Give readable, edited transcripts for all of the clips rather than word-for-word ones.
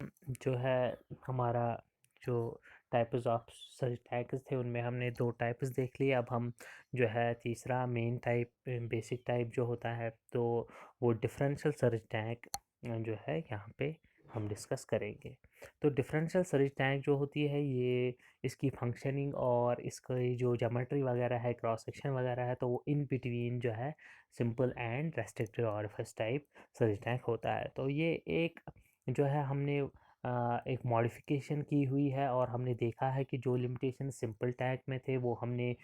जो है हमारा जो टाइप्स ऑफ सर्च टैग्स थे उनमें हमने 2 टाइप्स देख लिए। अब हम जो है तीसरा मेन टाइप बेसिक टाइप जो होता है तो वो डिफरेंशियल सर्च टैग जो है यहाँ पे हम डिस्कस करेंगे। तो डिफरेंशियल सर्च टैग जो होती है ये इसकी फंक्शनिंग और इसकी जो ज्योमेट्री वगैरह है, क्रॉस सेक्शन वगैरह है, तो वो इन बिटवीन जो है simple and restricted orifice type search tag होता है। तो ये एक जो है हमने एक मॉडिफिकेशन की हुई है और हमने देखा है कि जो लिमिटेशन सिंपल टैग में थे वो हमने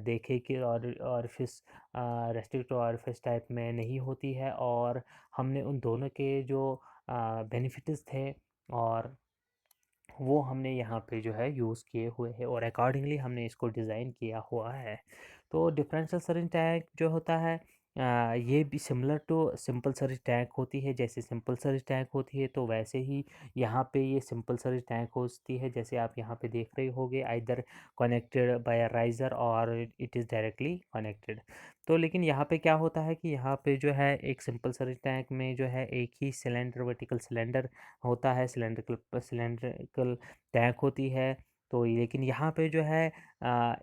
देखे कि और फिर रेस्ट्रिक्ट और फिस टाइप में नहीं होती है, और हमने उन दोनों के जो बेनिफिट्स थे और वो हमने यहाँ पे जो है यूज़ किए हुए हैं और अकॉर्डिंगली हमने इसको डिज़ाइन किया हुआ है। तो डिफरेंशियल सर्च टैग जो होता है ये भी similar to simple search tag होती है। जैसे सिंपल सर्च टैग होती है तो वैसे ही यहाँ पे ये सिंपल सर्च टैग होती है। जैसे आप यहाँ पे देख रहे होगे, either connected by a riser और इट इज़ डायरेक्टली कनेक्टेड। तो लेकिन यहाँ पे क्या होता है कि यहाँ पे जो है एक सिंपल सर्च टैग में जो है एक ही सिलेंडर, वर्टिकल सिलेंडर होता है, सिलेंड्रिकल सिलेंड्रिकल टैग होती है। तो लेकिन यहाँ पे जो है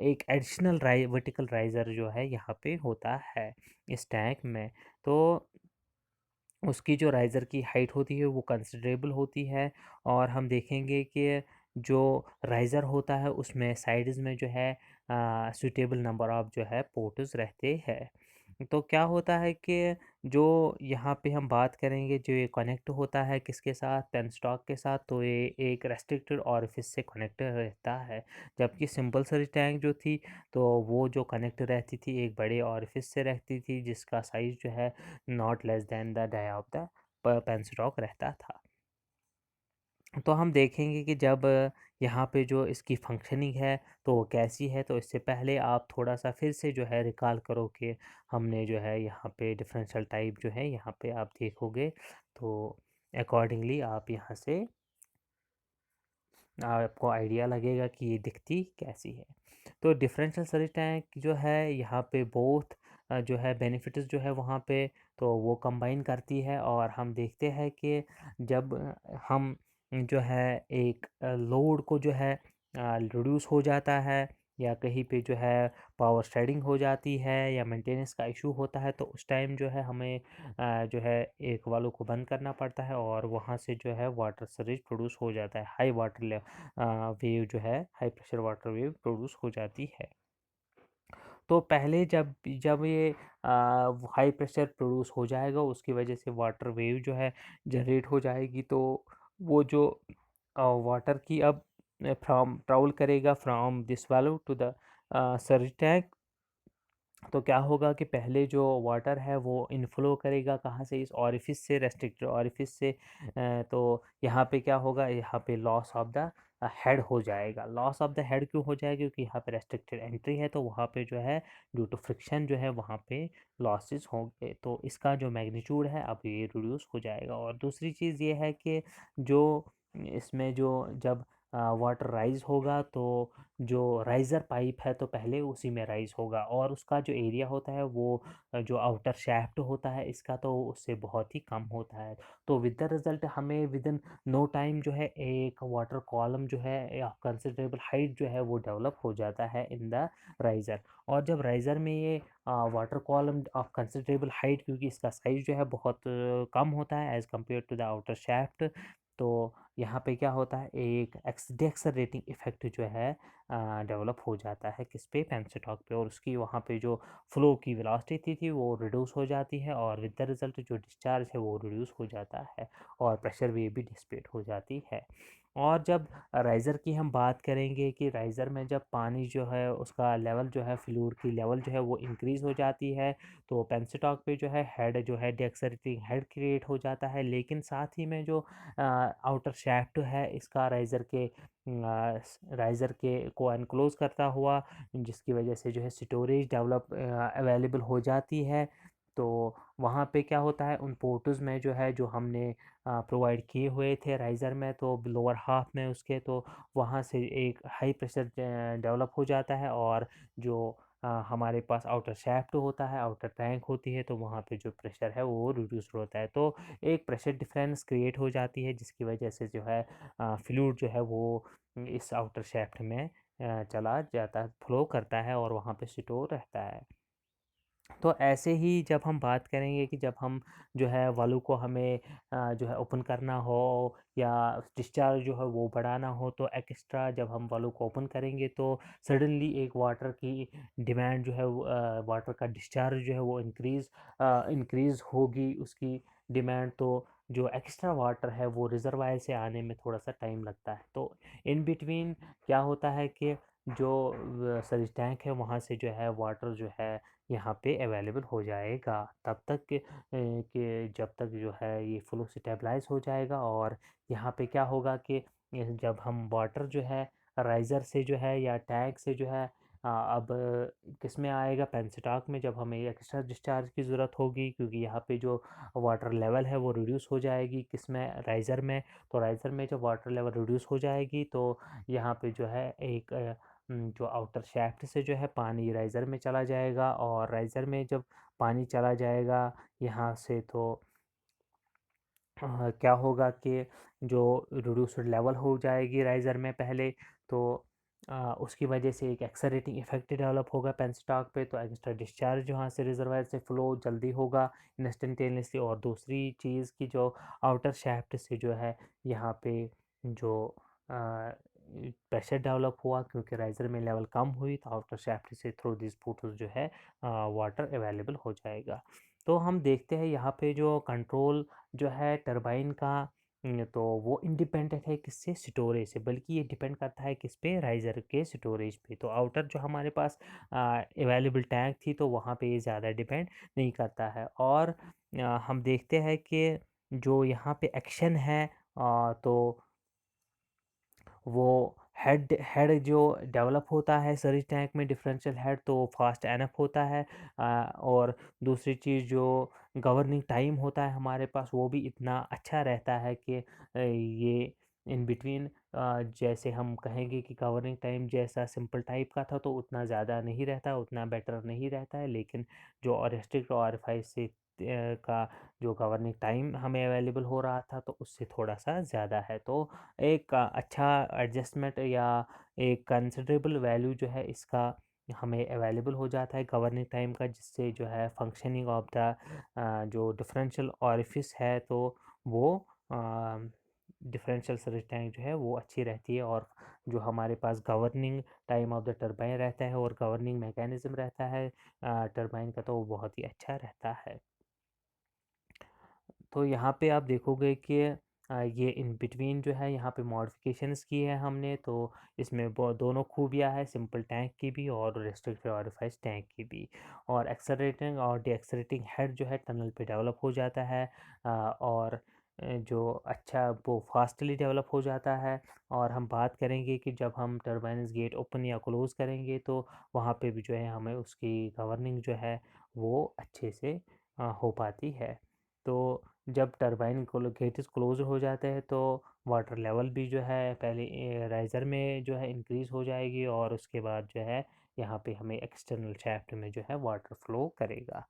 एक एडिशनल वर्टिकल राइज़र जो है यहाँ पे होता है इस टैग में। तो उसकी जो राइज़र की हाइट होती है वो कंसिडरेबल होती है, और हम देखेंगे कि जो राइज़र होता है उसमें साइड्स में जो है सूटेबल नंबर ऑफ जो है पोर्ट्स रहते हैं। तो क्या होता है कि जो यहाँ पे हम बात करेंगे, जो ये कनेक्ट होता है किसके साथ, पेन स्टॉक के साथ, तो ये एक रेस्ट्रिक्टेड ऑरिफिस से कनेक्ट रहता है। जबकि सिंपल सर्च टैंक जो थी तो वो जो कनेक्ट रहती थी एक बड़े ऑरिफिस से रहती थी, जिसका साइज़ जो है not less than the dia of the penstock रहता था। तो हम देखेंगे कि जब यहाँ पे जो इसकी फंक्शनिंग है तो वो कैसी है। तो इससे पहले आप थोड़ा सा फिर से जो है रिकॉल करो कि हमने जो है यहाँ पे डिफरेंशियल टाइप जो है यहाँ पे आप देखोगे तो अकॉर्डिंगली आप यहाँ से आपको आइडिया लगेगा कि ये दिखती कैसी है। तो डिफरेंशियल सर्च टैंक जो है यहाँ पे बहुत जो है बेनिफिट्स जो है वहाँ पे तो वो कंबाइन करती है, और हम देखते हैं कि जब हम जो है एक लोड को जो है रिड्यूस हो जाता है, या कहीं पे जो है पावर शेडिंग हो जाती है या मेंटेनेंस का इशू होता है, तो उस टाइम जो है हमें जो है एक वाल्व को बंद करना पड़ता है और वहाँ से जो है वाटर सर्ज प्रोड्यूस हो जाता है। हाई वाटर वेव जो है high pressure water wave produce हो जाती है। तो पहले जब जब ये हाई प्रेशर प्रोड्यूस हो जाएगा उसकी वजह से वाटर वेव जो है जनरेट हो जाएगी, तो वो जो वाटर की अब फ्रॉम ट्रैवल करेगा from this valve to the surge tank. तो क्या होगा कि पहले जो वाटर है वो इनफ्लो करेगा कहाँ से, इस ऑरिफिस से, रेस्ट्रिक्टेड ऑरिफिस से। तो यहाँ पे क्या होगा, यहाँ पे लॉस ऑफ द हेड हो जाएगा। लॉस ऑफ द हेड क्यों हो जाएगा, क्योंकि यहाँ पे रेस्ट्रिक्टेड एंट्री है, तो वहाँ पे जो है ड्यू टू फ्रिक्शन जो है वहाँ पे लॉसेस होंगे, तो इसका जो मैग्नीट्यूड है अब ये रिड्यूस हो जाएगा। और दूसरी चीज़ ये है कि जो इसमें जो जब वाटर राइज होगा तो जो राइज़र पाइप है तो पहले उसी में राइज़ होगा, और उसका जो एरिया होता है वो जो आउटर शैफ्ट होता है इसका तो उससे बहुत ही कम होता है। तो विद द रिज़ल्ट हमें विद इन नो टाइम जो है एक वाटर कॉलम जो है या कंसिडरेबल हाइट जो है वो डेवलप हो जाता है इन द राइज़र। और जब राइज़र में ये water column of considerable height, क्योंकि इसका साइज़ जो है बहुत कम होता है as compare to the outer shaft, तो यहाँ पे क्या होता है एक एक्सडेक्सरेटिंग इफेक्ट जो है डेवलप हो जाता है किस पे, पेंसिटॉक पे, और उसकी वहाँ पे जो फ्लो की वेलोसिटी थी वो रिड्यूस हो जाती है, और विद द रिजल्ट जो डिस्चार्ज है वो रिड्यूस हो जाता है और प्रेशर वेव भी डिसिपेट हो जाती है। और जब राइज़र की हम बात करेंगे कि राइज़र में जब पानी जो है उसका लेवल जो है फ्लूइड की लेवल जो है वो इंक्रीज़ हो जाती है, तो पेंसिटॉक पे जो है हेड जो है डेक्सेलेरेटिंग हेड क्रिएट हो जाता है। लेकिन साथ ही में जो आउटर शैफ्ट है इसका राइज़र के को एनक्लोज करता हुआ, जिसकी वजह से जो है स्टोरेज डेवलप अवेलेबल हो जाती है। तो वहाँ पे क्या होता है उन पोर्ट्स में जो है जो हमने प्रोवाइड किए हुए थे राइज़र में, तो लोअर हाफ में उसके, तो वहाँ से एक हाई प्रेशर डेवलप हो जाता है, और जो हमारे पास आउटर शाफ्ट होता है, आउटर टैंक होती है, तो वहाँ पे जो प्रेशर है वो रिड्यूस होता है। तो एक प्रेशर डिफरेंस क्रिएट हो जाती है, जिसकी वजह से जो है फ्लूइड जो है वो इस आउटर शाफ्ट में चला जाता है, फ्लो करता है और वहाँ पे स्टोर रहता है। तो ऐसे ही जब हम बात करेंगे कि जब हम जो है वाल्व को हमें जो है ओपन करना हो या डिस्चार्ज जो है वो बढ़ाना हो, तो एक्स्ट्रा जब हम वाल्व को ओपन करेंगे तो सडनली एक वाटर की डिमांड जो है वाटर का डिस्चार्ज जो है वो इंक्रीज़ होगी उसकी डिमांड। तो जो एक्स्ट्रा वाटर है वो रिजर्वायर से आने में थोड़ा सा टाइम लगता है। तो इन बिटवीन क्या होता है कि जो सर्विस टैंक है वहाँ से जो है वाटर जो है यहाँ पे अवेलेबल हो जाएगा, तब तक कि जब तक जो है ये फ्लो स्टेबलाइज हो जाएगा। और यहाँ पे क्या होगा कि जब हम वाटर जो है राइज़र से जो है या टैंक से जो है अब किस में आएगा, पेंस्टॉक में, जब हमें एक्स्ट्रा डिस्चार्ज की ज़रूरत होगी, क्योंकि यहाँ पे जो वाटर लेवल है वो रिड्यूस हो जाएगी, किस में, राइज़र में। तो राइज़र में जब वाटर लेवल रिड्यूस हो जाएगी तो यहाँ पे जो है एक जो आउटर शैफ्ट से जो है पानी राइज़र में चला जाएगा, और राइज़र में जब पानी चला जाएगा यहाँ से, तो क्या होगा कि जो रिड्यूस्ड लेवल हो जाएगी राइज़र में पहले, तो उसकी वजह से एक एक्सेलरेटिंग इफेक्ट डेवलप होगा पेंस्टॉक पे, तो एक्स्ट्रा डिस्चार्ज यहाँ से रिजर्वायर से फ्लो जल्दी होगा इंस्टेंटेनियसली। और दूसरी चीज़ की जो आउटर शैफ्ट से जो है यहाँ पे जो प्रेशर डेवलप हुआ, क्योंकि राइज़र में लेवल कम हुई, तो आउटर शैफ्ट से थ्रू दिस पुटस जो है वाटर अवेलेबल हो जाएगा। तो हम देखते हैं यहाँ पे जो कंट्रोल जो है टरबाइन का, तो वो इंडिपेंडेंट है किससे, स्टोरेज से, बल्कि ये डिपेंड करता है किस पे, राइज़र के स्टोरेज पे। तो आउटर जो हमारे पास अवेलेबल टैंक थी, तो वहाँ पे ये ज़्यादा डिपेंड नहीं करता है। और हम देखते हैं कि जो यहाँ पे एक्शन है, तो वो हेड हेड जो डेवलप होता है सर्विस टैंक में, डिफरेंशियल हेड, तो फास्ट एनफ होता है। और दूसरी चीज़ जो गवर्निंग टाइम होता है हमारे पास, वो भी इतना अच्छा रहता है कि ये इन बिटवीन, जैसे हम कहेंगे कि गवर्निंग टाइम जैसा सिंपल टाइप का था तो उतना ज़्यादा नहीं रहता, उतना बेटर नहीं रहता है, लेकिन जो रेस्ट्रिक्ट और फाइव से का जो गवर्निंग टाइम हमें अवेलेबल हो रहा था, तो उससे थोड़ा सा ज़्यादा है। तो एक अच्छा एडजस्टमेंट या एक कंसिडरेबल वैल्यू जो है इसका हमें अवेलेबल हो जाता है गवर्निंग टाइम का, जिससे जो है फंक्शनिंग ऑफ द जो डिफरेंशियल ऑरिफिस है, तो वो डिफरेंशियल सर्विस टैंक जो है वो अच्छी रहती है। और जो हमारे पास governing time of the turbine रहता है और गवर्निंग मैकेनिज्म रहता है टरबाइन का, तो वो बहुत ही अच्छा रहता है। तो यहाँ पे आप देखोगे कि ये इन बिटवीन जो है यहाँ पे मॉडिफिकेशंस की है हमने, तो इसमें दोनों खूबियाँ है, सिंपल टैंक की भी और रेस्ट्रिक्टेड ऑरिफाइस टैंक की भी। और एक्सेलरेटिंग और डीएक्सेलरेटिंग हेड जो है टनल पे डेवलप हो जाता है, और जो अच्छा वो फास्टली डेवलप हो जाता है। और हम बात करेंगे कि जब हम टरबाइन्स गेट ओपन या क्लोज़ करेंगे, तो वहाँ पे भी जो है हमें उसकी गवर्निंग जो है वो अच्छे से हो पाती है। तो जब टरबाइन को गेट क्लोज हो जाते हैं, तो वाटर लेवल भी जो है पहले राइज़र में जो है इंक्रीज़ हो जाएगी, और उसके बाद जो है यहाँ पे हमें एक्सटर्नल शैफ्ट में जो है वाटर फ्लो करेगा।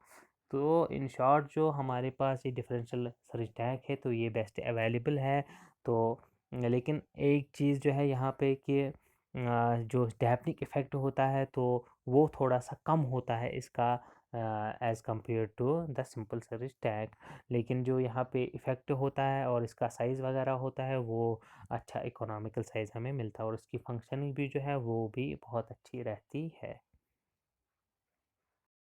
तो इन शॉर्ट जो हमारे पास ये डिफरेंशियल सर्विस टैंक है, तो ये बेस्ट अवेलेबल है। तो लेकिन एक चीज़ जो है यहाँ पे कि जो डैम्पनिंग इफ़ेक्ट होता है, तो वो थोड़ा सा कम होता है इसका as compare to the simple service tank. लेकिन जो यहाँ पे इफ़ेक्ट होता है और इसका साइज़ वगैरह होता है, वो अच्छा इकोनॉमिकल साइज़ हमें मिलता है, और उसकी फंक्शनिंग भी जो है वो भी बहुत अच्छी रहती है।